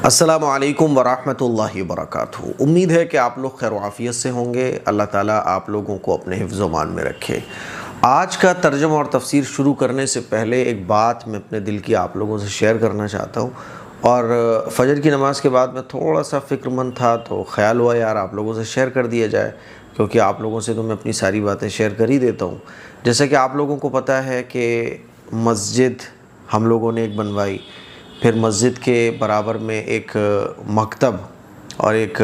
السلام علیکم ورحمۃ اللہ وبرکاتہ۔ امید ہے کہ آپ لوگ خیر و عافیت سے ہوں گے۔ اللہ تعالیٰ آپ لوگوں کو اپنے حفظ و امان میں رکھے۔ آج کا ترجمہ اور تفسیر شروع کرنے سے پہلے ایک بات میں اپنے دل کی آپ لوگوں سے شیئر کرنا چاہتا ہوں، اور فجر کی نماز کے بعد میں تھوڑا سا فکر مند تھا تو خیال ہوا یار آپ لوگوں سے شیئر کر دیا جائے، کیونکہ آپ لوگوں سے تو میں اپنی ساری باتیں شیئر کر ہی دیتا ہوں۔ جیسا کہ آپ لوگوں کو پتہ ہے کہ مسجد ہم لوگوں نے ایک بنوائی، پھر مسجد کے برابر میں ایک مکتب اور ایک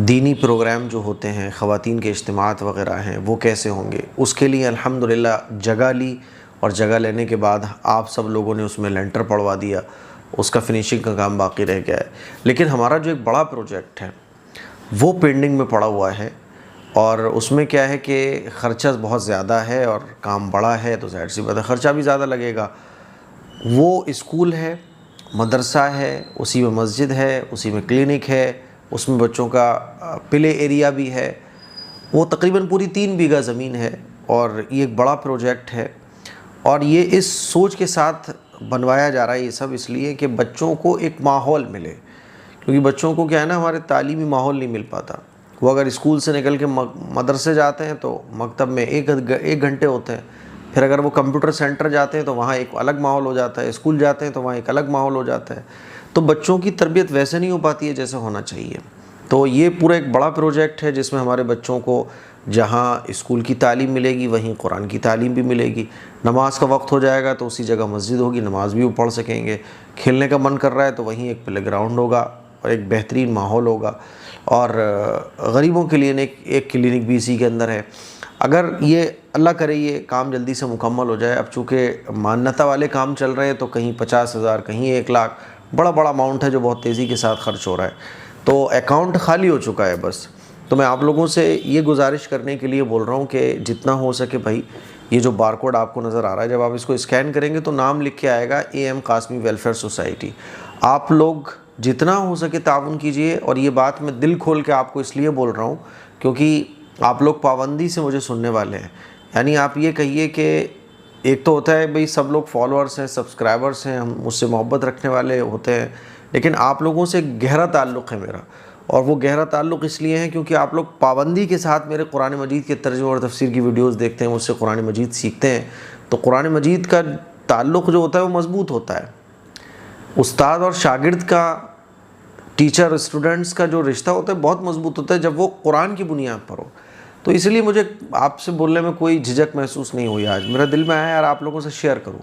دینی پروگرام جو ہوتے ہیں، خواتین کے اجتماعات وغیرہ ہیں، وہ کیسے ہوں گے، اس کے لیے الحمدللہ جگہ لی، اور جگہ لینے کے بعد آپ سب لوگوں نے اس میں لینٹر پڑوا دیا، اس کا فنیشنگ کا کام باقی رہ گیا ہے۔ لیکن ہمارا جو ایک بڑا پروجیکٹ ہے وہ پینڈنگ میں پڑا ہوا ہے، اور اس میں کیا ہے کہ خرچہ بہت زیادہ ہے اور کام بڑا ہے، تو ظاہر سی بات ہے خرچہ بھی زیادہ لگے گا۔ وہ اسکول ہے، مدرسہ ہے، اسی میں مسجد ہے، اسی میں کلینک ہے، اس میں بچوں کا پلے ایریا بھی ہے، وہ تقریباً پوری 3 بیگھہ زمین ہے، اور یہ ایک بڑا پروجیکٹ ہے، اور یہ اس سوچ کے ساتھ بنوایا جا رہا ہے یہ سب اس لیے کہ بچوں کو ایک ماحول ملے، کیونکہ بچوں کو کیا ہے نا، ہمارے تعلیمی ماحول نہیں مل پاتا۔ وہ اگر اسکول سے نکل کے مدرسے جاتے ہیں تو مکتب میں ایک گھنٹے ہوتے ہیں، پھر اگر وہ کمپیوٹر سینٹر جاتے ہیں تو وہاں ایک الگ ماحول ہو جاتا ہے، اسکول جاتے ہیں تو وہاں ایک الگ ماحول ہو جاتا ہے، تو بچوں کی تربیت ویسے نہیں ہو پاتی ہے جیسے ہونا چاہیے۔ تو یہ پورا ایک بڑا پروجیکٹ ہے جس میں ہمارے بچوں کو جہاں اسکول کی تعلیم ملے گی وہیں قرآن کی تعلیم بھی ملے گی، نماز کا وقت ہو جائے گا تو اسی جگہ مسجد ہوگی، نماز بھی وہ پڑھ سکیں گے، کھیلنے کا من کر رہا ہے تو وہیں ایک پلے گراؤنڈ ہوگا اور ایک بہترین ماحول ہوگا، اور غریبوں کے لیے ایک کلینک بھی اسی کے اندر ہے۔ اگر یہ اللہ کرے یہ کام جلدی سے مکمل ہو جائے، اب چونکہ مانتا والے کام چل رہے ہیں تو کہیں 50,000 کہیں 1,00,000، بڑا اماؤنٹ ہے جو بہت تیزی کے ساتھ خرچ ہو رہا ہے، تو اکاؤنٹ خالی ہو چکا ہے بس۔ تو میں آپ لوگوں سے یہ گزارش کرنے کے لیے بول رہا ہوں کہ جتنا ہو سکے بھائی، یہ جو بار کوڈ آپ کو نظر آ رہا ہے، جب آپ اس کو اسکین کریں گے تو نام لکھ کے آئے گا AM قاسمی ویلفیئر سوسائٹی۔ آپ لوگ جتنا ہو سکے تعاون کیجئے، اور یہ بات میں دل کھول کے آپ کو اس لیے بول رہا ہوں کیونکہ آپ لوگ پابندی سے مجھے سننے والے ہیں، یعنی آپ یہ کہیے کہ ایک تو ہوتا ہے بھئی سب لوگ فالوورز ہیں، سبسکرائبرز ہیں، ہم مجھ سے محبت رکھنے والے ہوتے ہیں، لیکن آپ لوگوں سے گہرا تعلق ہے میرا، اور وہ گہرا تعلق اس لیے ہے کیونکہ آپ لوگ پابندی کے ساتھ میرے قرآن مجید کے ترجمہ اور تفسیر کی ویڈیوز دیکھتے ہیں، مجھ سے قرآن مجید سیکھتے ہیں، تو قرآن مجید کا تعلق جو ہوتا ہے وہ مضبوط ہوتا ہے۔ استاد اور شاگرد کا، ٹیچر اسٹوڈنٹس کا جو رشتہ ہوتا ہے بہت مضبوط ہوتا ہے جب وہ قرآن کی بنیاد پر ہو۔ تو اس لیے مجھے آپ سے بولنے میں کوئی جھجک محسوس نہیں ہوئی، آج میرا دل میں آیا یار آپ لوگوں سے شیئر کروں،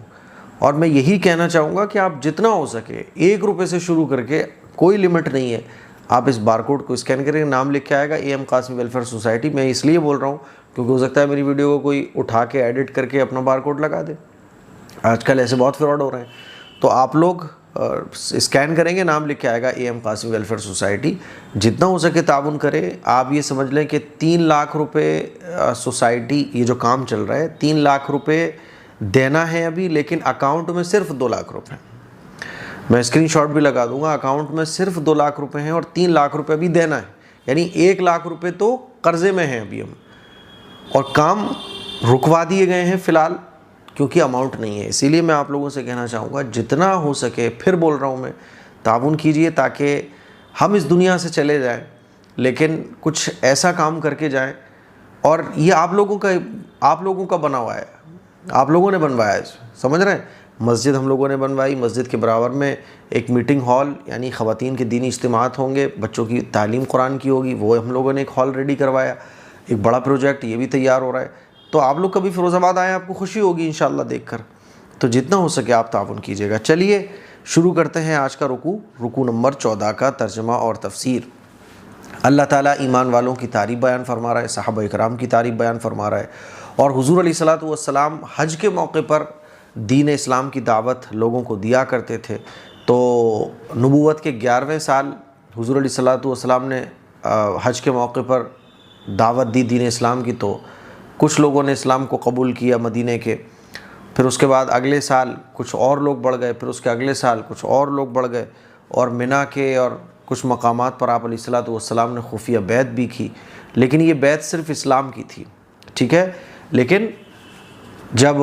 اور میں یہی کہنا چاہوں گا کہ آپ جتنا ہو سکے 1 روپے سے شروع کر کے، کوئی لمٹ نہیں ہے، آپ اس بار کوڈ کو اسکین کریں، نام لکھ کے آئے گا AM قاسمی ویلفیئر سوسائٹی۔ میں اس لیے بول رہا ہوں کیونکہ ہو سکتا ہے میری ویڈیو کو کوئی اٹھا کے ایڈٹ کر کے اپنا بار کوڈ لگا دے، آج کل ایسے بہت فراڈ ہو رہے ہیں۔ تو آپ لوگ اسکین کریں گے، نام لکھ کے آئے گا AM قاسمی ویلفیئر سوسائٹی، جتنا ہو سکے تعاون کریں۔ آپ یہ سمجھ لیں کہ 3 لاکھ روپے سوسائٹی، یہ جو کام چل رہا ہے 3 لاکھ روپے دینا ہے ابھی، لیکن اکاؤنٹ میں صرف 2 لاکھ روپے، میں اسکرین شاٹ بھی لگا دوں گا، اکاؤنٹ میں صرف 2 لاکھ روپے ہیں، اور 3 لاکھ روپے ابھی دینا ہے، یعنی 1 لاکھ روپے تو قرضے میں ہیں ابھی ہم، اور کام رکوا دیے گئے ہیں فی الحال کیونکہ اماؤنٹ نہیں ہے۔ اسی لیے میں آپ لوگوں سے کہنا چاہوں گا جتنا ہو سکے، پھر بول رہا ہوں میں، تعاون کیجئے تاکہ ہم اس دنیا سے چلے جائیں لیکن کچھ ایسا کام کر کے جائیں، اور یہ آپ لوگوں کا بنا ہوا ہے، آپ لوگوں نے بنوایا ہے، سمجھ رہے ہیں؟ مسجد ہم لوگوں نے بنوائی، مسجد کے برابر میں ایک میٹنگ ہال، یعنی خواتین کے دینی اجتماعات ہوں گے، بچوں کی تعلیم قرآن کی ہوگی، وہ ہم لوگوں نے ایک ہال ریڈی کروایا، ایک بڑا پروجیکٹ یہ بھی تیار ہو رہا ہے۔ تو آپ لوگ کبھی فیروز آباد آئیں، آپ کو خوشی ہوگی انشاءاللہ دیکھ کر، تو جتنا ہو سکے آپ تعاون کیجیے گا۔ چلیے شروع کرتے ہیں آج کا رکوع نمبر 14 کا ترجمہ اور تفسیر۔ اللہ تعالیٰ ایمان والوں کی تعریف بیان فرما رہا ہے، صحابہ اکرام کی تعریف بیان فرما رہا ہے، اور حضور علیہ الصلوۃ والسلام حج کے موقع پر دین اسلام کی دعوت لوگوں کو دیا کرتے تھے۔ تو نبوت کے 11ویں سال حضور علیہ الصلوۃ والسلام نے حج کے موقع پر دعوت دی دین اسلام کی، تو کچھ لوگوں نے اسلام کو قبول کیا مدینے کے، پھر اس کے بعد اگلے سال کچھ اور لوگ بڑھ گئے، پھر اس کے اگلے سال کچھ اور لوگ بڑھ گئے، اور منا کے اور کچھ مقامات پر آپ علیہ الصلوۃ والسلام نے خفیہ بیعت بھی کی، لیکن یہ بیعت صرف اسلام کی تھی، ٹھیک ہے۔ لیکن جب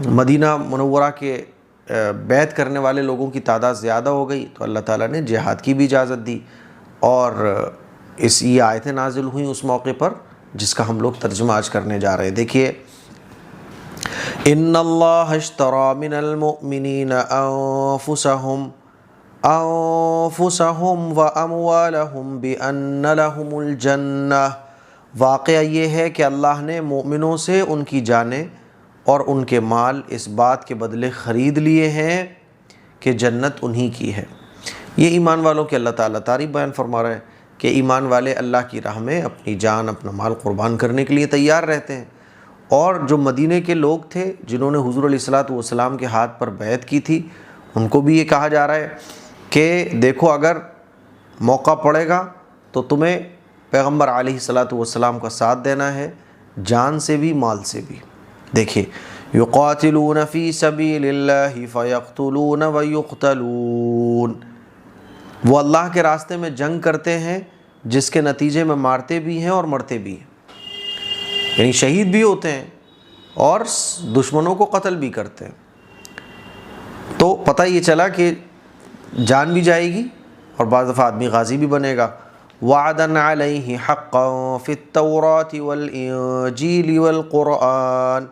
مدینہ منورہ کے بیعت کرنے والے لوگوں کی تعداد زیادہ ہو گئی تو اللہ تعالیٰ نے جہاد کی بھی اجازت دی، اور یہ آیتیں نازل ہوئیں اس موقع پر جس کا ہم لوگ ترجمہ آج کرنے جا رہے ہیں۔ دیکھیے، ان اللہ اشتری من المؤمنین انفسهم واموالهم بان لهم الجنہ۔ واقعہ یہ ہے کہ اللہ نے مومنوں سے ان کی جانیں اور ان کے مال اس بات کے بدلے خرید لیے ہیں کہ جنت انہی کی ہے۔ یہ ایمان والوں کے اللہ تعالیٰ تعریف بیان فرما رہے ہیں کہ ایمان والے اللہ کی راہ میں اپنی جان اپنا مال قربان کرنے کے لیے تیار رہتے ہیں۔ اور جو مدینہ کے لوگ تھے جنہوں نے حضور علیہ الصلاۃ والسلام کے ہاتھ پر بیعت کی تھی، ان کو بھی یہ کہا جا رہا ہے کہ دیکھو اگر موقع پڑے گا تو تمہیں پیغمبر علیہ الصلاۃ والسلام کا ساتھ دینا ہے، جان سے بھی مال سے بھی۔ دیکھیے، یقاتلون فی سبیل اللہ فیقتلون ویقتلون، وہ اللہ کے راستے میں جنگ کرتے ہیں جس کے نتیجے میں مارتے بھی ہیں اور مرتے بھی ہیں، یعنی شہید بھی ہوتے ہیں اور دشمنوں کو قتل بھی کرتے ہیں۔ تو پتہ یہ چلا کہ جان بھی جائے گی اور بعض دفعہ آدمی غازی بھی بنے گا۔ وعدن علیہ حقا فی التوراۃ والانجیل والقرآن،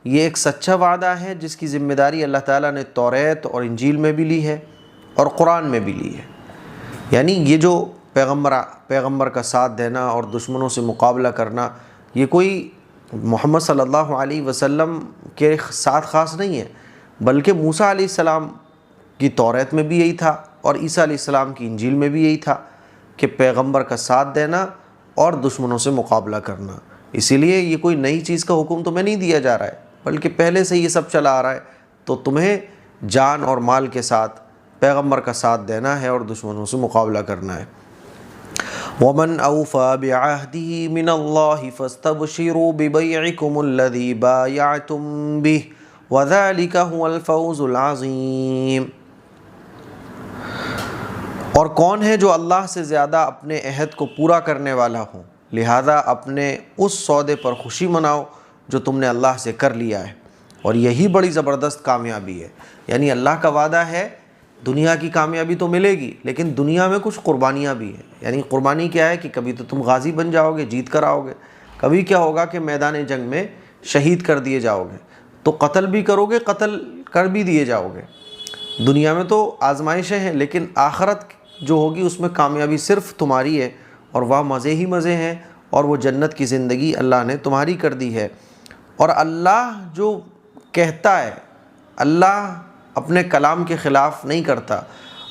یہ ایک سچا وعدہ ہے جس کی ذمہ داری اللہ تعالیٰ نے توریت اور انجیل میں بھی لی ہے اور قرآن میں بھی لی ہے۔ یعنی یہ جو پیغمبر کا ساتھ دینا اور دشمنوں سے مقابلہ کرنا، یہ کوئی محمد صلی اللہ علیہ وسلم کے ساتھ خاص نہیں ہے، بلکہ موسیٰ علیہ السلام کی توریت میں بھی یہی تھا اور عیسیٰ علیہ السلام کی انجیل میں بھی یہی تھا کہ پیغمبر کا ساتھ دینا اور دشمنوں سے مقابلہ کرنا۔ اسی لیے یہ کوئی نئی چیز کا حکم تمہیں نہیں دیا جا رہا ہے، بلکہ پہلے سے یہ سب چلا آ رہا ہے، تو تمہیں جان اور مال کے ساتھ پیغمبر کا ساتھ دینا ہے اور دشمنوں سے مقابلہ کرنا ہے۔ وَمَنْ أَوْفَى بِعَهْدِهِ مِنَ اللَّهِ فَاسْتَبْشِرُوا بِبَيْعِكُمُ الَّذِي بَايَعْتُمْ بِهِ وَذَلِكَ هُوَ الْفَوْزُ الْعَظِيمُ۔ اور کون ہے جو اللہ سے زیادہ اپنے عہد کو پورا کرنے والا ہو، لہذا اپنے اس سودے پر خوشی مناؤ جو تم نے اللہ سے کر لیا ہے، اور یہی بڑی زبردست کامیابی ہے۔ یعنی اللہ کا وعدہ ہے دنیا کی کامیابی تو ملے گی، لیکن دنیا میں کچھ قربانیاں بھی ہیں۔ یعنی قربانی کیا ہے کہ کبھی تو تم غازی بن جاؤ گے، جیت کر آؤ گے، کبھی کیا ہوگا کہ میدان جنگ میں شہید کر دیے جاؤ گے، تو قتل بھی کرو گے، قتل کر بھی دیے جاؤ گے۔ دنیا میں تو آزمائشیں ہیں، لیکن آخرت جو ہوگی اس میں کامیابی صرف تمہاری ہے، اور وہاں مزے ہی مزے ہیں، اور وہ جنت کی زندگی اللہ نے تمہاری کر دی ہے۔ اور اللہ جو کہتا ہے، اللہ اپنے کلام کے خلاف نہیں کرتا۔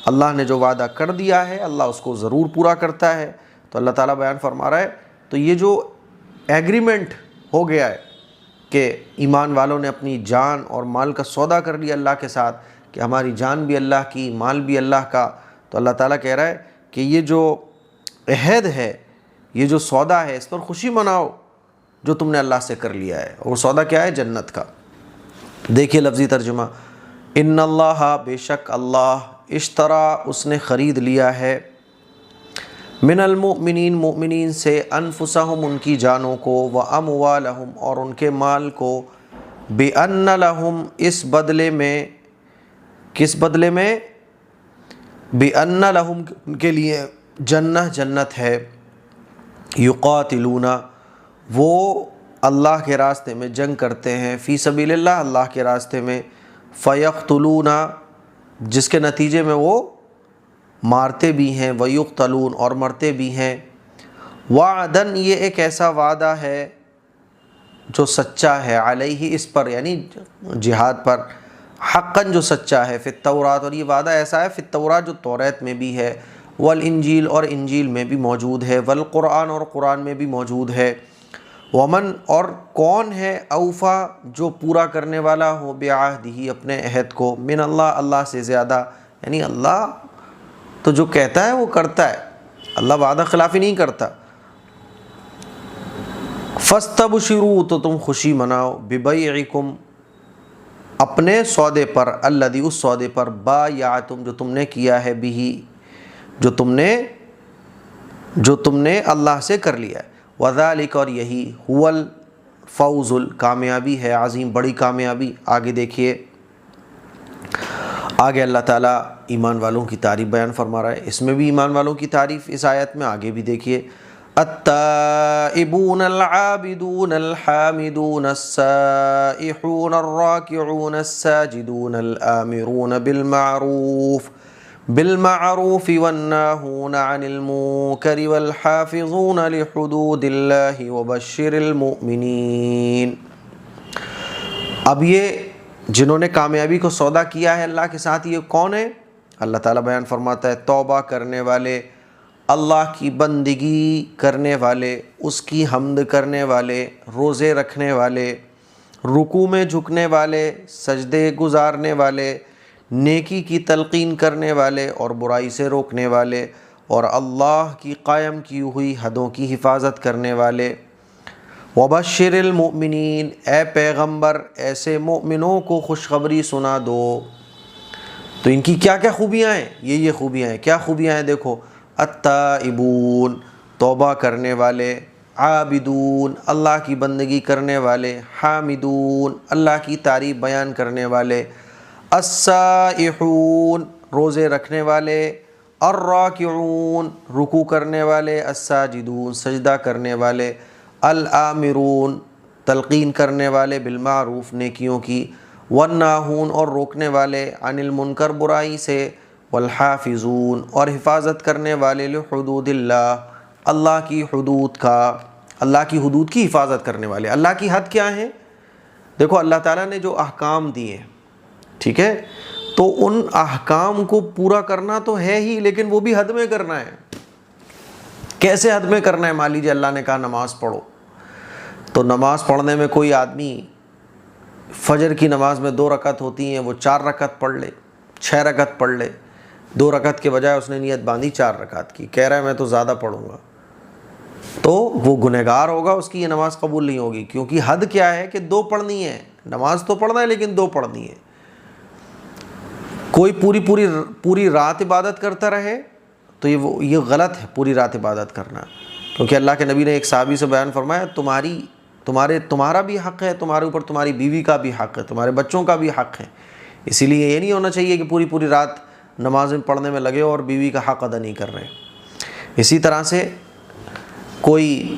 اللہ نے جو وعدہ کر دیا ہے اللہ اس کو ضرور پورا کرتا ہے۔ تو اللہ تعالیٰ بیان فرما رہا ہے، تو یہ جو ایگریمنٹ ہو گیا ہے کہ ایمان والوں نے اپنی جان اور مال کا سودا کر لیا اللہ کے ساتھ، کہ ہماری جان بھی اللہ کی، مال بھی اللہ کا، تو اللہ تعالیٰ کہہ رہا ہے کہ یہ جو عہد ہے، یہ جو سودا ہے، اس پر خوشی مناؤ جو تم نے اللہ سے کر لیا ہے۔ اور وہ سودا کیا ہے؟ جنت کا۔ دیکھیے لفظی ترجمہ، ان اللہ، بے شک اللہ، اشترا، اس نے خرید لیا ہے، من المؤمنین، مؤمنین سے، انفسہم، ان کی جانوں کو، واموالہم، اور ان کے مال کو، بان لہم، اس بدلے میں، کس بدلے میں؟ بان لہم، ان کے لیے، جنہ، جنت ہے، یقاتلون، وہ اللہ کے راستے میں جنگ کرتے ہیں، فی سبیل اللہ، اللہ کے راستے میں، فیقتلون، جس کے نتیجے میں وہ مارتے بھی ہیں، ویقتلون، اور مرتے بھی ہیں، وعدن، یہ ایک ایسا وعدہ ہے جو سچا ہے، علیہ، اس پر، یعنی جہاد پر، حقاً، جو سچا ہے، فی التورات، اور یہ وعدہ ایسا ہے فی التورات جو توریت میں بھی ہے، والانجیل، اور انجیل میں بھی موجود ہے، والقرآن، اور قرآن میں بھی موجود ہے، ومن، اور کون ہے، اوفا، جو پورا کرنے والا ہو، بعہدہ، اپنے عہد کو، من اللہ، اللہ سے زیادہ، یعنی اللہ تو جو کہتا ہے وہ کرتا ہے، اللہ وعدہ خلافی نہیں کرتا۔ فاستبشروا، تو تم خوشی مناؤ، ببیعکم، اپنے سودے پر، الذی، اس سودے پر، بایعتم، جو تم نے کیا ہے، بھی، جو تم نے اللہ سے کر لیا ہے، وذالک، اور یہی، هو الفوز، کامیابی ہے، عظیم، بڑی کامیابی۔ آگے دیکھیے، آگے اللہ تعالیٰ ایمان والوں کی تعریف بیان فرما رہا ہے، اس میں بھی ایمان والوں کی تعریف اس آیت میں، آگے بھی دیکھیے التائبون العابدون الحامدون السائحون الراکعون الساجدون الآمرون بالمعروف والناهون عن المنکر والحافظون لحدود اللہ وبشر المؤمنین۔ اب یہ جنہوں نے کامیابی کو سودا کیا ہے اللہ کے ساتھ، یہ کون ہے؟ اللہ تعالیٰ بیان فرماتا ہے توبہ کرنے والے، اللہ کی بندگی کرنے والے، اس کی حمد کرنے والے، روزے رکھنے والے، رکوع میں جھکنے والے، سجدے گزارنے والے، نیکی کی تلقین کرنے والے اور برائی سے روکنے والے، اور اللہ کی قائم کی ہوئی حدوں کی حفاظت کرنے والے۔ وبشر المؤمنین، اے پیغمبر ایسے مومنوں کو خوشخبری سنا دو۔ تو ان کی کیا کیا خوبیاں ہیں؟ یہ خوبیاں ہیں۔ کیا خوبیاں ہیں؟ دیکھو، التائبون، توبہ کرنے والے، عابدون، اللہ کی بندگی کرنے والے، حامدون، اللہ کی تعریف بیان کرنے والے، السائحون، روزے رکھنے والے، الراکعون، رکوع کرنے والے، الساجدون، سجدہ کرنے والے، الآمرون، تلقین کرنے والے، بالمعروف، نیکیوں کی، والناہون، اور روکنے والے، عن المنکر، برائی سے، والحافظون، اور حفاظت کرنے والے، لحدود اللہ، اللہ کی حدود کا، اللہ کی حدود کی حفاظت کرنے والے۔ اللہ کی حد کیا ہیں؟ دیکھو اللہ تعالیٰ نے جو احکام دیے، ٹھیک ہے، تو ان احکام کو پورا کرنا تو ہے ہی، لیکن وہ بھی حد میں کرنا ہے۔ کیسے حد میں کرنا ہے؟ مان لیجیے اللہ نے کہا نماز پڑھو، تو نماز پڑھنے میں کوئی آدمی فجر کی نماز میں 2 رکعت ہوتی ہیں، وہ 4 رکعت پڑھ لے، 6 رکعت پڑھ لے، 2 رکعت کے بجائے اس نے نیت باندھی 4 رکعت کی، کہہ رہا ہے میں تو زیادہ پڑھوں گا، تو وہ گنہگار ہوگا، اس کی یہ نماز قبول نہیں ہوگی، کیونکہ حد کیا ہے کہ 2 پڑھنی ہے، نماز تو پڑھنا ہے لیکن 2 پڑھنی ہے۔ کوئی پوری رات عبادت کرتا رہے تو یہ غلط ہے، پوری رات عبادت کرنا، کیونکہ اللہ کے نبی نے ایک صحابی سے بیان فرمایا تمہارا بھی حق ہے، تمہارے اوپر تمہاری بیوی کا بھی حق ہے، تمہارے بچوں کا بھی حق ہے، اسی لیے یہ نہیں ہونا چاہیے کہ پوری رات نمازیں پڑھنے میں لگے اور بیوی کا حق ادا نہیں کر رہے۔ اسی طرح سے کوئی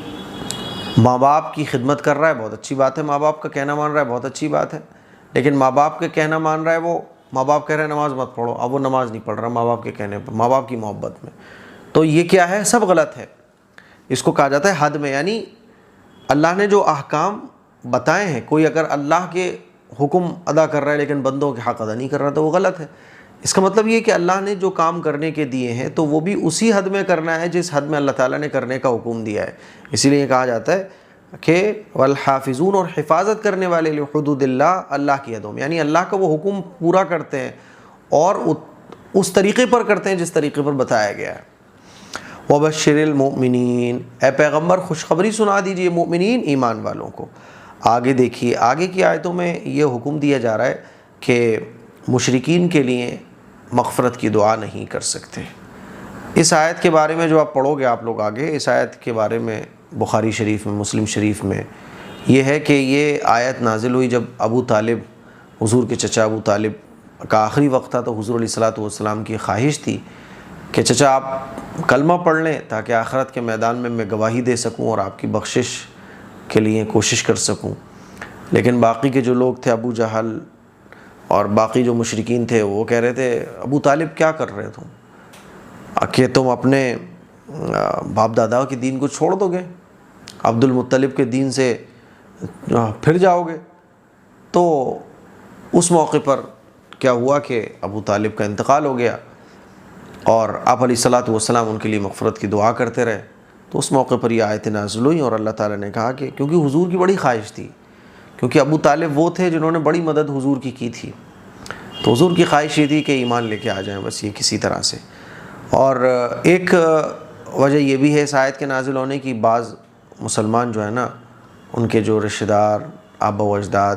ماں باپ کی خدمت کر رہا ہے، بہت اچھی بات ہے، ماں باپ کا کہنا مان رہا ہے، بہت اچھی بات ہے، لیکن ماں باپ کے کہنا مان رہا ہے، وہ ماں باپ کہہ رہے ہیں نماز مت پڑھو، اب وہ نماز نہیں پڑھ رہا ماں باپ کے کہنے پر، ماں باپ کی محبت میں، تو یہ کیا ہے؟ سب غلط ہے۔ اس کو کہا جاتا ہے حد میں، یعنی اللہ نے جو احکام بتائے ہیں، کوئی اگر اللہ کے حکم ادا کر رہا ہے لیکن بندوں کے حق ادا نہیں کر رہا تو وہ غلط ہے۔ اس کا مطلب یہ کہ اللہ نے جو کام کرنے کے دیے ہیں تو وہ بھی اسی حد میں کرنا ہے جس حد میں اللہ تعالیٰ نے کرنے کا حکم دیا ہے۔ اسی لیے کہا جاتا ہے کہ والحافظون، اور حفاظت کرنے والے، لحدود اللہ، اللہ کی حدوں میں، یعنی اللہ کا وہ حکم پورا کرتے ہیں اور اس طریقے پر کرتے ہیں جس طریقے پر بتایا گیا ہے۔ وبشر المؤمنین، اے پیغمبر خوشخبری سنا دیجئے مؤمنین، ایمان والوں کو۔ آگے دیکھیے، آگے کی آیتوں میں یہ حکم دیا جا رہا ہے کہ مشرکین کے لیے مغفرت کی دعا نہیں کر سکتے۔ اس آیت کے بارے میں جو آپ پڑھو گے آپ لوگ آگے، اس آیت کے بارے میں بخاری شریف میں، مسلم شریف میں یہ ہے کہ یہ آیت نازل ہوئی جب ابو طالب، حضور کے چچا ابو طالب کا آخری وقت تھا، تو حضور علیہ الصلاۃ والسلام کی خواہش تھی کہ چچا آپ کلمہ پڑھ لیں تاکہ آخرت کے میدان میں گواہی دے سکوں اور آپ کی بخشش کے لیے کوشش کر سکوں۔ لیکن باقی کے جو لوگ تھے، ابو جہل اور باقی جو مشرکین تھے، وہ کہہ رہے تھے ابو طالب کیا کر رہے تم کہ تم اپنے باپ دادا کے دین کو چھوڑ دو گے، عبد المطلب کے دین سے پھر جاؤ گے۔ تو اس موقع پر کیا ہوا کہ ابو طالب کا انتقال ہو گیا اور آپ علیہ الصلاۃ والسلام ان کے لیے مغفرت کی دعا کرتے رہے۔ تو اس موقع پر یہ آیت نازل ہوئی اور اللہ تعالیٰ نے کہا کہ کیونکہ حضور کی بڑی خواہش تھی، کیونکہ ابو طالب وہ تھے جنہوں نے بڑی مدد حضور کی تھی، تو حضور کی خواہش یہ تھی کہ ایمان لے کے آ جائیں بس یہ کسی طرح سے۔ اور ایک وجہ یہ بھی ہے اس آیت کے نازل ہونے کی، بعض مسلمان جو ہے نا، ان کے جو رشتہ دار، آبا و اجداد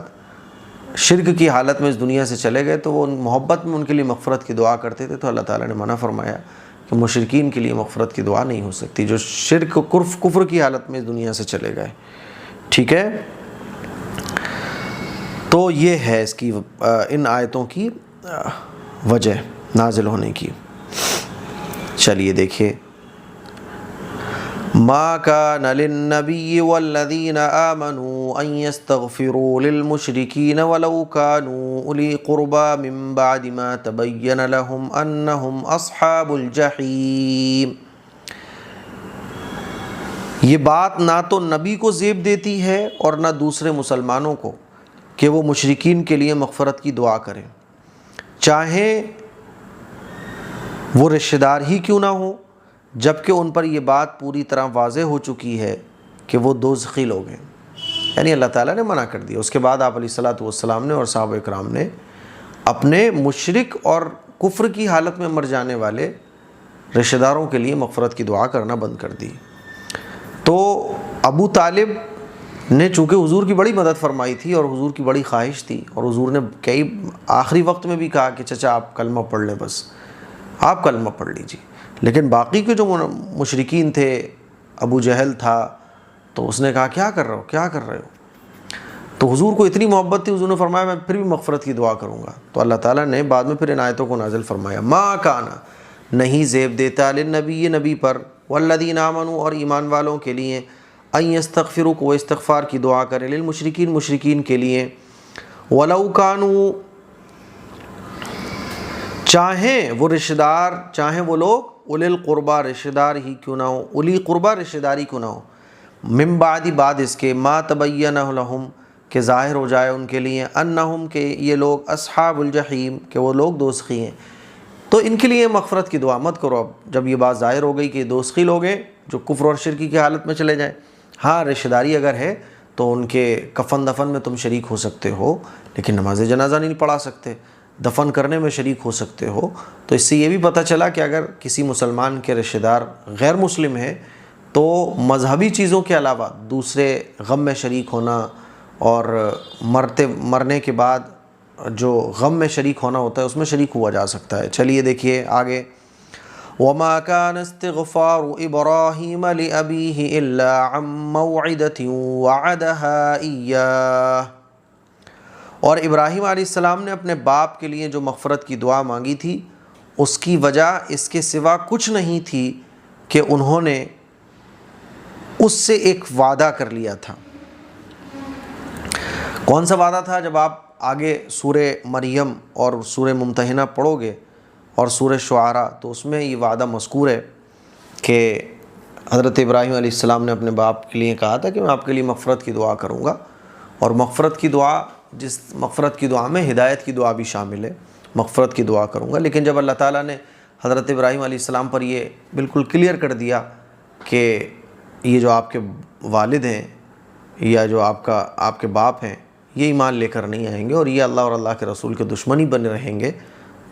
شرک کی حالت میں اس دنیا سے چلے گئے، تو وہ محبت میں ان کے لیے مغفرت کی دعا کرتے تھے، تو اللہ تعالیٰ نے منع فرمایا کہ مشرکین کے لیے مغفرت کی دعا نہیں ہو سکتی جو شرک کفر کی حالت میں اس دنیا سے چلے گئے، ٹھیک ہے۔ تو یہ ہے اس کی ان آیتوں کی وجہ نازل ہونے کی۔ چلیے دیکھیے، ما کان للنبی والذین آمنوا ان یستغفروا للمشرکین ولو کانوا اولی قربی من بعد ما تبین لهم انہم اصحاب الجحیم۔ یہ بات نہ تو نبی کو زیب دیتی ہے اور نہ دوسرے مسلمانوں کو کہ وہ مشرکین کے لیے مغفرت کی دعا کریں، چاہے وہ رشتہ دار ہی کیوں نہ ہو، جبکہ ان پر یہ بات پوری طرح واضح ہو چکی ہے کہ وہ دوزخی لوگ ہیں۔ یعنی اللہ تعالیٰ نے منع کر دیا۔ اس کے بعد آپ علیہ الصلاۃ والسلام نے اور صحابہ اکرام نے اپنے مشرک اور کفر کی حالت میں مر جانے والے رشتہ داروں کے لیے مغفرت کی دعا کرنا بند کر دی۔ تو ابو طالب نے چونکہ حضور کی بڑی مدد فرمائی تھی اور حضور کی بڑی خواہش تھی، اور حضور نے کئی آخری وقت میں بھی کہا کہ چچا آپ کلمہ پڑھ لیں، بس آپ کلمہ پڑھ لیجیے، لیکن باقی کے جو مشرکین تھے، ابو جہل تھا، تو اس نے کہا کیا کر رہے ہو، کیا کر رہے ہو؟ تو حضور کو اتنی محبت تھی، حضور نے فرمایا میں پھر بھی مغفرت کی دعا کروں گا۔ تو اللہ تعالیٰ نے بعد میں پھر ان آیتوں کو نازل فرمایا، ما کانا، نہیں زیب دیتا، للنبی، نبی پر، والذین آمنوا، اور ایمان والوں کے لیے، ان یستغفروا، کو استغفار کی دعا کریں، للمشرکین، مشرکین کے لیے، ولو کانوا، چاہیں وہ رشتہ دار، چاہیں وہ لوگ، اولی القربہ، رشتہ دار ہی کیوں نہ ہو، اولی قربہ رشتہ داری کیوں نہ ہو، من بعد، بعد اس کے، ما تبین لہم، کہ ظاہر ہو جائے ان کے لیے، انہم، کہ یہ لوگ، اصحاب الجحیم، کہ وہ لوگ دوزخی ہیں، تو ان کے لیے مغفرت کی دعا مت کرو۔ اب جب یہ بات ظاہر ہو گئی کہ یہ دوزخی لوگ ہیں جو کفر اور شرکی کی حالت میں چلے جائیں، ہاں رشتہ داری اگر ہے تو ان کے کفن دفن میں تم شریک ہو سکتے ہو، لیکن نماز جنازہ نہیں پڑھا سکتے، دفن کرنے میں شریک ہو سکتے ہو۔ تو اس سے یہ بھی پتہ چلا کہ اگر کسی مسلمان کے رشتہ دار غیر مسلم ہے تو مذہبی چیزوں کے علاوہ دوسرے غم میں شریک ہونا اور مرنے کے بعد جو غم میں شریک ہونا ہوتا ہے اس میں شریک ہوا جا سکتا ہے۔ چلیے دیکھیے آگے، وما كان استغفار ابراہیم لأبیہ الا عن موعدۃ وعدها ایاہ، اور ابراہیم علیہ السلام نے اپنے باپ کے لیے جو مغفرت کی دعا مانگی تھی، اس کی وجہ اس کے سوا کچھ نہیں تھی کہ انہوں نے اس سے ایک وعدہ کر لیا تھا۔ کون سا وعدہ تھا؟ جب آپ آگے سورہ مریم اور سورہ ممتحنہ پڑھو گے اور سورہ شعراء، تو اس میں یہ وعدہ مذکور ہے کہ حضرت ابراہیم علیہ السلام نے اپنے باپ کے لیے کہا تھا کہ میں آپ کے لیے مغفرت کی دعا کروں گا، اور مغفرت کی دعا، جس مغفرت کی دعا میں ہدایت کی دعا بھی شامل ہے، مغفرت کی دعا کروں گا۔ لیکن جب اللہ تعالیٰ نے حضرت ابراہیم علیہ السلام پر یہ بالکل کلیئر کر دیا کہ یہ جو آپ کے والد ہیں یا جو آپ کے باپ ہیں، یہ ایمان لے کر نہیں آئیں گے اور یہ اللہ اور اللہ کے رسول کے دشمنی بنے رہیں گے،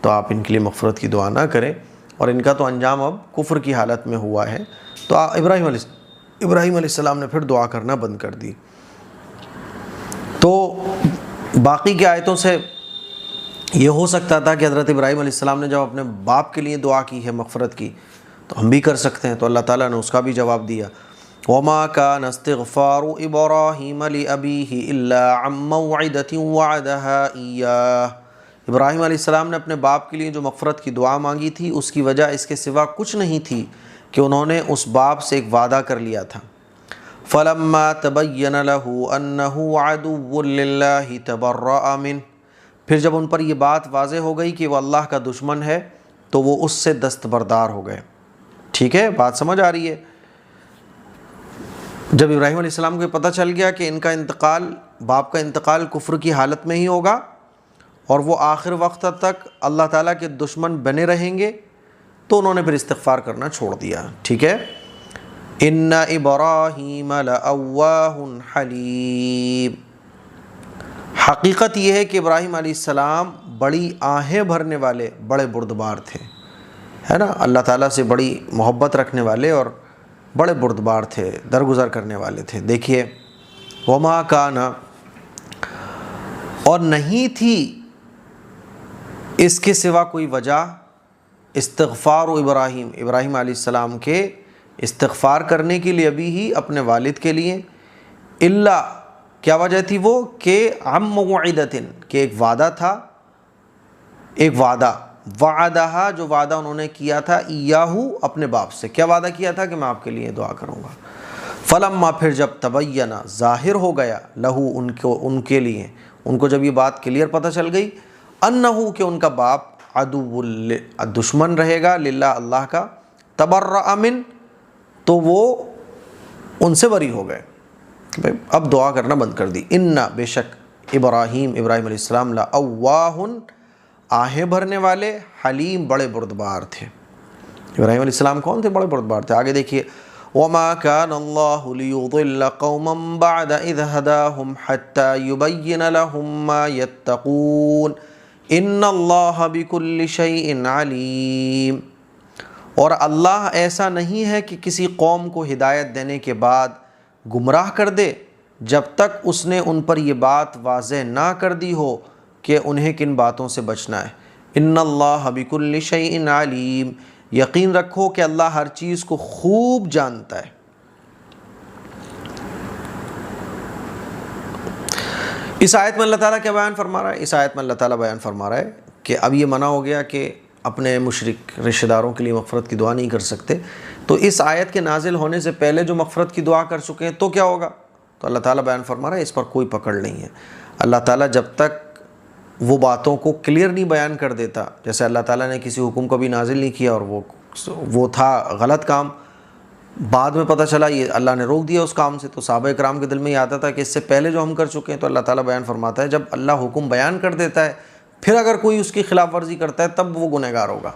تو آپ ان کے لیے مغفرت کی دعا نہ کریں، اور ان کا تو انجام اب کفر کی حالت میں ہوا ہے۔ تو ابراہیم علیہ السلام نے پھر دعا کرنا بند کر دی۔ تو باقی کی آیتوں سے یہ ہو سکتا تھا کہ حضرت ابراہیم علیہ السلام نے جب اپنے باپ کے لیے دعا کی ہے مغفرت کی، تو ہم بھی کر سکتے ہیں، تو اللہ تعالیٰ نے اس کا بھی جواب دیا، وَمَا كَانَ اسْتِغْفَارُ إِبْرَاهِيمَ لِأَبِيهِ إِلَّا عَن مَّوْعِدَةٍ وَعَدَهَا إِيَّاهُ، ابراہیم علیہ السلام نے اپنے باپ کے لیے جو مغفرت کی دعا مانگی تھی، اس کی وجہ اس کے سوا کچھ نہیں تھی کہ انہوں نے اس باپ سے ایک وعدہ کر لیا تھا۔ فَلَمَّا تَبَيَّنَ لَهُ أَنَّهُ عَدُوٌّ لِلَّهِ تَبَرَّأَ مِنْهُ، پھر جب ان پر یہ بات واضح ہو گئی کہ وہ اللہ کا دشمن ہے تو وہ اس سے دستبردار ہو گئے۔ ٹھیک ہے، بات سمجھ آ رہی ہے؟ جب ابراہیم علیہ السلام کو پتہ چل گیا کہ ان کا انتقال، باپ کا انتقال کفر کی حالت میں ہی ہوگا اور وہ آخر وقت تک اللہ تعالیٰ کے دشمن بنے رہیں گے، تو انہوں نے پھر استغفار کرنا چھوڑ دیا۔ ٹھیک ہے، ان ابراہیم لأواہ حلیم، حقیقت یہ ہے کہ ابراہیم علیہ السلام بڑی آہیں بھرنے والے، بڑے بردبار تھے، ہے نا، اللہ تعالیٰ سے بڑی محبت رکھنے والے اور بڑے بردبار تھے، درگزر کرنے والے تھے۔ دیکھیے، وما کان، اور نہیں تھی اس کے سوا کوئی وجہ، استغفار ابراہیم، ابراہیم علیہ السلام کے استغفار کرنے کے لیے ابھی ہی اپنے والد کے لیے، الا، کیا وجہ تھی وہ، کہ عن موعدۃ، کہ ایک وعدہ تھا، ایک وعدہ وعدہا جو وعدہ انہوں نے کیا تھا ایاہو اپنے باپ سے. کیا وعدہ کیا تھا کہ میں آپ کے لیے دعا کروں گا. فلما پھر جب تبینہ ظاہر ہو گیا لہو ان کے لیے ان کو جب یہ بات کلیئر پتہ چل گئی انہو کہ ان کا باپ عدو دشمن رہے گا للہ اللہ کا تبرأ من تو وہ ان سے بری ہو گئے. اب دعا کرنا بند کر دی. انا بے شک ابراہیم علیہ السلام لأواہ آہیں بھرنے والے حلیم بڑے بردبار تھے. ابراہیم علیہ السلام کون تھے؟ بڑے بردبار تھے. آگے دیکھیے وما كان الله ليضل قوما بعد إذ هداهم حتى يبين لهم ما يتقون ان اللہ بكل شيء علیم. اور اللہ ایسا نہیں ہے کہ کسی قوم کو ہدایت دینے کے بعد گمراہ کر دے جب تک اس نے ان پر یہ بات واضح نہ کر دی ہو کہ انہیں کن باتوں سے بچنا ہے. ان اللہ بكل شيء علیم. یقین رکھو کہ اللہ ہر چیز کو خوب جانتا ہے. اس آیت میں اللہ تعالیٰ کیا بیان فرما رہا ہے؟ اس آیت میں اللہ تعالیٰ بیان فرما رہا ہے کہ اب یہ منع ہو گیا کہ اپنے مشرک رشتہ داروں کے لیے مغفرت کی دعا نہیں کر سکتے. تو اس آیت کے نازل ہونے سے پہلے جو مغفرت کی دعا کر چکے ہیں تو کیا ہوگا؟ تو اللہ تعالیٰ بیان فرما رہا ہے اس پر کوئی پکڑ نہیں ہے. اللہ تعالیٰ جب تک وہ باتوں کو کلیئر نہیں بیان کر دیتا، جیسے اللہ تعالیٰ نے کسی حکم کو بھی نازل نہیں کیا اور وہ تھا غلط کام، بعد میں پتہ چلا یہ اللہ نے روک دیا اس کام سے، تو صحابہ کرام کے دل میں یہ آتا تھا کہ اس سے پہلے جو ہم کر چکے ہیں. تو اللہ تعالیٰ بیان فرماتا ہے جب اللہ حکم بیان کر دیتا ہے پھر اگر کوئی اس کی خلاف ورزی کرتا ہے تب وہ گنہگار ہوگا،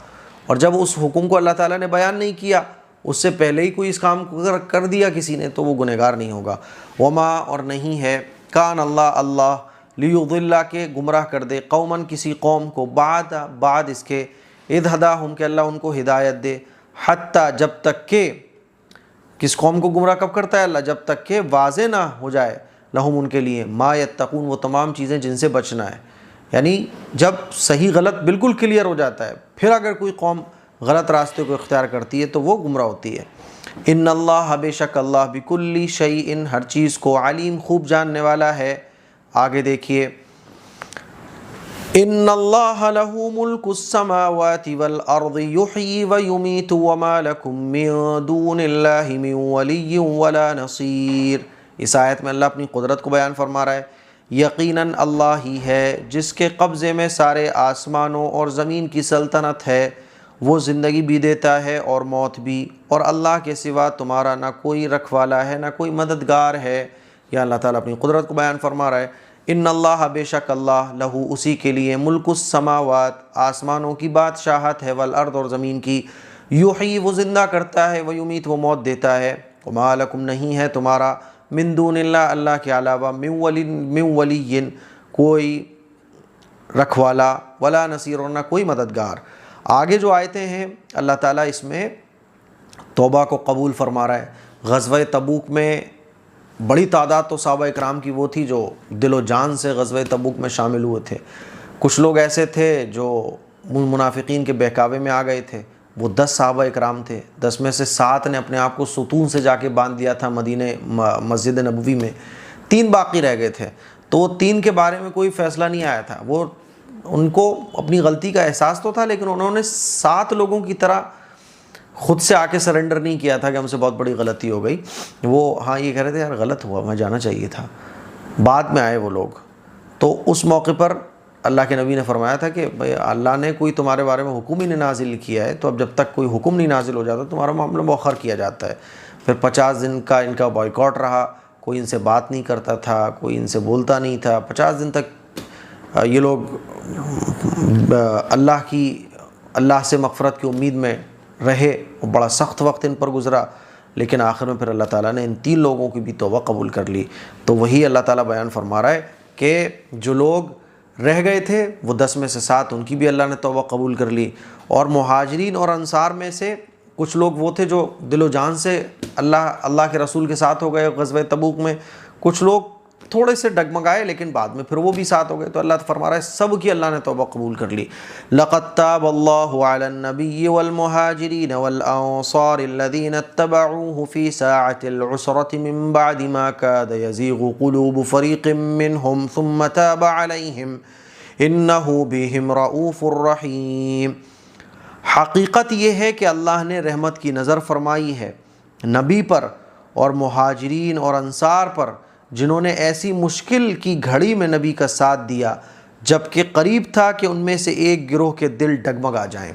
اور جب اس حکم کو اللہ تعالیٰ نے بیان نہیں کیا اس سے پہلے ہی کوئی اس کام کو اگر کر دیا کسی نے تو وہ گنہگار نہیں ہوگا. وما اور نہیں ہے کان اللہ لیضل کے گمراہ کر دے قومن کسی قوم کو بعد اس کے اذ ہداہم کہ اللہ ان کو ہدایت دے حتیٰ جب تک کہ کس قوم کو گمراہ کب کرتا ہے اللہ؟ جب تک کہ واضح نہ ہو جائے لہم ان کے لیے ما یتقون وہ تمام چیزیں جن سے بچنا ہے. یعنی جب صحیح غلط بالکل کلیئر ہو جاتا ہے پھر اگر کوئی قوم غلط راستے کو اختیار کرتی ہے تو وہ گمراہ ہوتی ہے. ان اللہ بے شک اللہ بکل شیء ہر چیز کو علیم خوب جاننے والا ہے. آگے دیکھیے ان اللہ لہ ملک السماوات والارض یحیی ویمیت وما لکم من دون اللہ من ولی ولا نصیر. اس آیت میں اللہ اپنی قدرت کو بیان فرما رہا ہے. یقیناً اللہ ہی ہے جس کے قبضے میں سارے آسمانوں اور زمین کی سلطنت ہے، وہ زندگی بھی دیتا ہے اور موت بھی، اور اللہ کے سوا تمہارا نہ کوئی رکھوالا ہے نہ کوئی مددگار ہے. یا اللہ تعالیٰ اپنی قدرت کو بیان فرما رہا ہے. ان اللہ بے شک اللہ لہو اسی کے لیے ملک السماوات آسمانوں کی بادشاہت ہے، والارض اور زمین کی، یحیی وہ زندہ کرتا ہے، ویمیت وہ موت دیتا ہے. وما لکم نہیں ہے تمہارا من دون اللہ اللہ کے علاوہ من ولی کوئی رکھوالا ولا نصیر اور نہ کوئی مددگار. آگے جو آیتیں ہیں اللہ تعالیٰ اس میں توبہ کو قبول فرما رہا ہے. غزوہ تبوک میں بڑی تعداد تو صحابہ اکرام کی وہ تھی جو دل و جان سے غزوہ تبوک میں شامل ہوئے تھے. کچھ لوگ ایسے تھے جو منافقین کے بہکاوے میں آ گئے تھے، وہ 10 صحابہ اکرام تھے. 10 میں سے 7 نے اپنے آپ کو ستون سے جا کے باندھ دیا تھا مدینہ مسجد نبوی میں، 3 باقی رہ گئے تھے. تو وہ 3 کے بارے میں کوئی فیصلہ نہیں آیا تھا. وہ ان کو اپنی غلطی کا احساس تو تھا لیکن انہوں نے 7 لوگوں کی طرح خود سے آ کے سرنڈر نہیں کیا تھا کہ ہم سے بہت بڑی غلطی ہو گئی. وہ یہ کہہ رہے تھے یار غلط ہوا، میں جانا چاہیے تھا. بعد میں آئے وہ لوگ. تو اس موقع پر اللہ کے نبی نے فرمایا تھا کہ بھئی اللہ نے کوئی تمہارے بارے میں حکم ہی نہیں نازل کیا ہے، تو اب جب تک کوئی حکم نہیں نازل ہو جاتا تمہارا معاملہ مؤخر کیا جاتا ہے. پھر 50 دن کا ان کا بائیکاٹ رہا، کوئی ان سے بات نہیں کرتا تھا، کوئی ان سے بولتا نہیں تھا. 50 دن تک یہ لوگ اللہ سے مغفرت کی امید میں رہے. بڑا سخت وقت ان پر گزرا، لیکن آخر میں پھر اللہ تعالیٰ نے ان 3 لوگوں کی بھی توبہ قبول کر لی. تو وہی اللہ تعالیٰ بیان فرما رہا ہے کہ جو لوگ رہ گئے تھے وہ 10 میں سے 7 ان کی بھی اللہ نے توبہ قبول کر لی. اور مہاجرین اور انصار میں سے کچھ لوگ وہ تھے جو دل و جان سے اللہ کے رسول کے ساتھ ہو گئے غزوہ تبوک میں. کچھ لوگ تھوڑے سے ڈگمگائے لیکن بعد میں پھر وہ بھی ساتھ ہو گئے. تو اللہ فرما رہا ہے سب کی اللہ نے توبہ قبول کر لی. لقد تاب اللہ علی النبی والمہاجرین والانصار الذین اتبعوه فی ساعة العسرة من بعد ما کاد یزیغ قلوب فریق منهم ثم تاب علیہم انہ بہم رؤوف الرحیم۔ حقیقت یہ ہے کہ اللہ نے رحمت کی نظر فرمائی ہے نبی پر اور مہاجرین اور انصار پر، جنہوں نے ایسی مشکل کی گھڑی میں نبی کا ساتھ دیا جبکہ قریب تھا کہ ان میں سے ایک گروہ کے دل ڈگمگا جائیں۔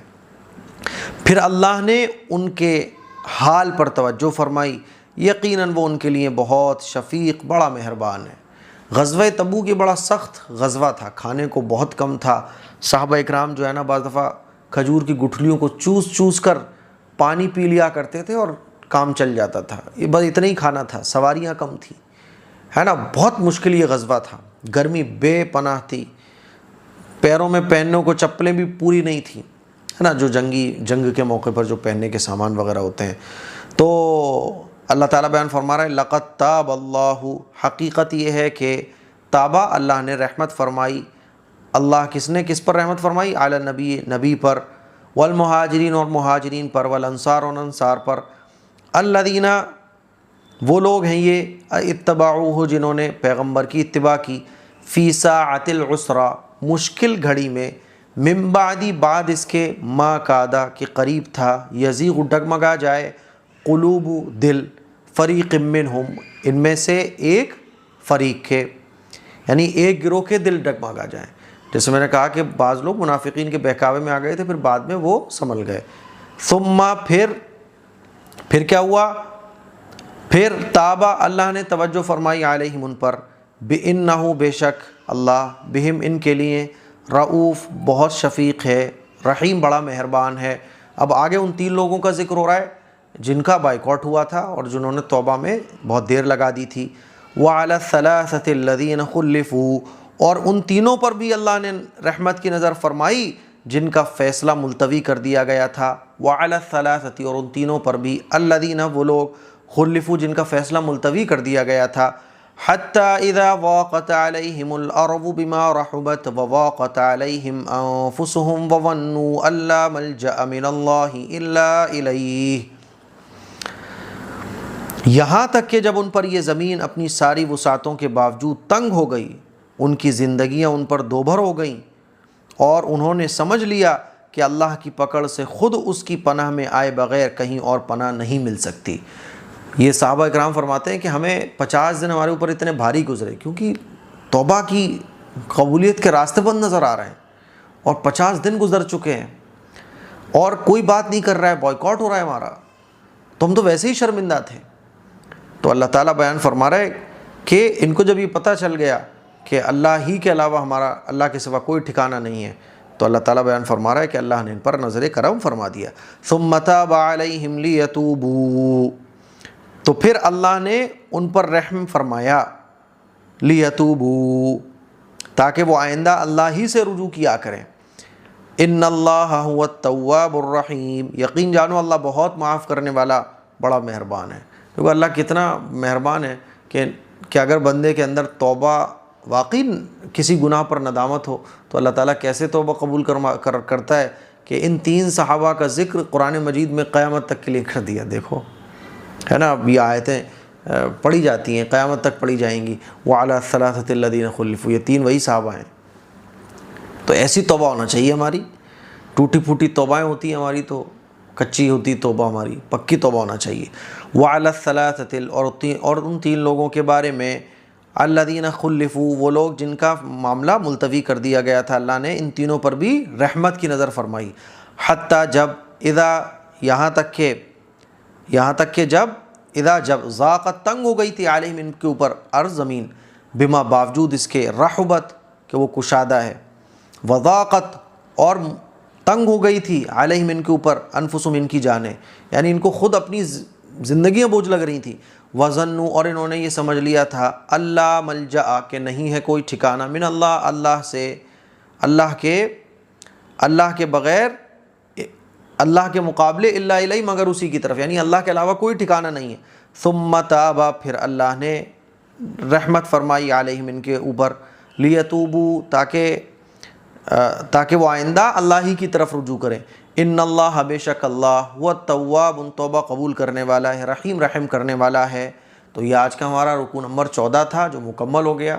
پھر اللہ نے ان کے حال پر توجہ فرمائی، یقیناً وہ ان کے لیے بہت شفیق، بڑا مہربان ہے۔ غزوہ تبوک یہ بڑا سخت غزوہ تھا، کھانے کو بہت کم تھا۔ صحابہ اکرام جو ہے نا بعض دفعہ کھجور کی گٹھلیوں کو چوس چوس کر پانی پی لیا کرتے تھے اور کام چل جاتا تھا، یہ بس اتنا ہی کھانا تھا، سواریاں کم تھیں، ہے نا، بہت مشکل یہ غزوہ تھا، گرمی بے پناہ تھی، پیروں میں پہننے کو چپلیں بھی پوری نہیں تھیں، ہے نا، جو جنگ کے موقع پر جو پہننے کے سامان وغیرہ ہوتے ہیں۔ تو اللہ تعالیٰ بیان فرما رہا ہے لقد تاب اللہ، حقیقت یہ ہے کہ تابہ اللہ نے رحمت فرمائی، اللہ کس پر رحمت فرمائی؟ علی نبی، نبی پر، والمہاجرین اور مہاجرین پر، والانصار اور انصار پر، الذین وہ لوگ ہیں یہ اتبعوہ جنہوں نے پیغمبر کی اتباع کی، فی ساعۃ العسرہ مشکل گھڑی میں، من بعد بعد اس کے، ما کادا کہ قریب تھا، یزیغ ڈگمگا جائے، قلوب دل، فریق منہم ان میں سے ایک فریق کے، یعنی ایک گروہ کے دل ڈگمگا جائیں۔ جیسے میں نے کہا کہ بعض لوگ منافقین کے بہکاوے میں آ گئے تھے، پھر بعد میں وہ سنبھل گئے۔ ثم پھر کیا ہوا؟ پھر تابہ اللہ نے توجہ فرمائی علیہم ان پر، بِإِنَّهُ بے شک اللہ، بہم ان کے لیے، رؤوف بہت شفیق ہے، رحیم بڑا مہربان ہے۔ اب آگے ان 3 لوگوں کا ذکر ہو رہا ہے جن کا بائیکاٹ ہوا تھا اور جنہوں نے توبہ میں بہت دیر لگا دی تھی۔ وَعَلَى الثَّلَاثَةِ الَّذِينَ خُلِّفُوا اور ان تینوں پر بھی اللہ نے رحمت کی نظر فرمائی جن کا فیصلہ ملتوی کر دیا گیا تھا۔ وَعَلَى الثَّلَاثَةِ اور ان تینوں پر بھی، الَّذِينَ وہ لوگ، خُلِّفُوا جن کا فیصلہ ملتوی کر دیا گیا تھا، حَتَّى إِذَا ضَاقَتْ عَلَيْهِمُ الْأَرْضُ بِمَا رَحُبَتْ وَضَاقَتْ عَلَيْهِمْ أَنفُسُهُمْ وَظَنُّوا أَن لَّا مَلْجَأَ مِنَ اللَّهِ إِلَّا إِلَيْهِ، یہاں تک کہ جب ان پر یہ زمین اپنی ساری وسعتوں کے باوجود تنگ ہو گئی، ان کی زندگیاں ان پر دوبھر ہو گئیں اور انہوں نے سمجھ لیا کہ اللہ کی پکڑ سے خود اس کی پناہ میں آئے بغیر کہیں اور پناہ نہیں مل سکتی۔ یہ صحابہ اکرام فرماتے ہیں کہ ہمیں 50 دن ہمارے اوپر اتنے بھاری گزرے کیونکہ توبہ کی قبولیت کے راستے بند نظر آ رہے ہیں اور 50 دن گزر چکے ہیں اور کوئی بات نہیں کر رہا ہے، بائیکاٹ ہو رہا ہے ہمارا، تو ہم تو ویسے ہی شرمندہ تھے۔ تو اللہ تعالیٰ بیان فرما رہا ہے کہ ان کو جب یہ پتہ چل گیا کہ اللہ ہی کے علاوہ ہمارا، اللہ کے سوا کوئی ٹھکانہ نہیں ہے، تو اللہ تعالیٰ بیان فرما رہا ہے کہ اللہ نے ان پر نظر کرم فرما دیا۔ ثم تاب علیہم لیتوبوا، تو پھر اللہ نے ان پر رحم فرمایا، لیتوبوا تاکہ وہ آئندہ اللہ ہی سے رجوع کیا کریں۔ ان اللہ هو التواب الرحیم، یقین جانو اللہ بہت معاف کرنے والا، بڑا مہربان ہے۔ کیونکہ اللہ کتنا مہربان ہے کہ اگر بندے کے اندر توبہ، واقعی کسی گناہ پر ندامت ہو، تو اللہ تعالیٰ کیسے توبہ قبول کرتا ہے کہ ان 3 صحابہ کا ذکر قرآن مجید میں قیامت تک کے لیے کر دیا۔ دیکھو، ہے نا، اب یہ آیتیں پڑھی جاتی ہیں، قیامت تک پڑھی جائیں گی۔ وَعَلَى الثَّلَاثَةِ الَّذِينَ خُلِّفُوا، یہ 3 وہی صحابہ ہیں۔ تو ایسی توبہ ہونا چاہیے ہماری، ٹوٹی پھوٹی توبائیں ہوتی ہیں ہماری تو کچی ہوتی توبہ، ہماری پکی توبہ ہونا چاہیے۔ وَعَلَى الثَّلَاثَةِ اور ان 3 لوگوں کے بارے میں، الَّذِينَ خُلِّفُوا وہ لوگ جن کا معاملہ ملتوی کر دیا گیا تھا، اللہ نے ان تینوں پر بھی رحمت کی نظر فرمائی۔ حتیٰ جب، اذا یہاں تک کہ جب ضاقت تنگ ہو گئی تھی، علیہم ان کے اوپر، ارض زمین، بما باوجود اس کے، رحبت کہ وہ کشادہ ہے، وضاقت اور تنگ ہو گئی تھی، علیہم ان کے اوپر، انفسہم ان کی جانیں، یعنی ان کو خود اپنی زندگیاں بوجھ لگ رہی تھیں، وظنوا اور انہوں نے یہ سمجھ لیا تھا، اللہ ملجأ کہ نہیں ہے کوئی ٹھکانہ، من اللہ اللہ سے، اللہ کے بغیر، اللہ کے مقابلے، الا الیہ مگر اسی کی طرف، یعنی اللہ کے علاوہ کوئی ٹھکانہ نہیں ہے۔ ثم تاب پھر اللہ نے رحمت فرمائی علیہم ان کے اوپر، لیتوبوا تاکہ وہ آئندہ اللہ ہی کی طرف رجوع کریں۔ ان اللہ بے شک اللہ وہ تواب ان توبہ قبول کرنے والا ہے، رحیم رحم کرنے والا ہے۔ تو یہ آج کا ہمارا رکوع نمبر 14 تھا جو مکمل ہو گیا۔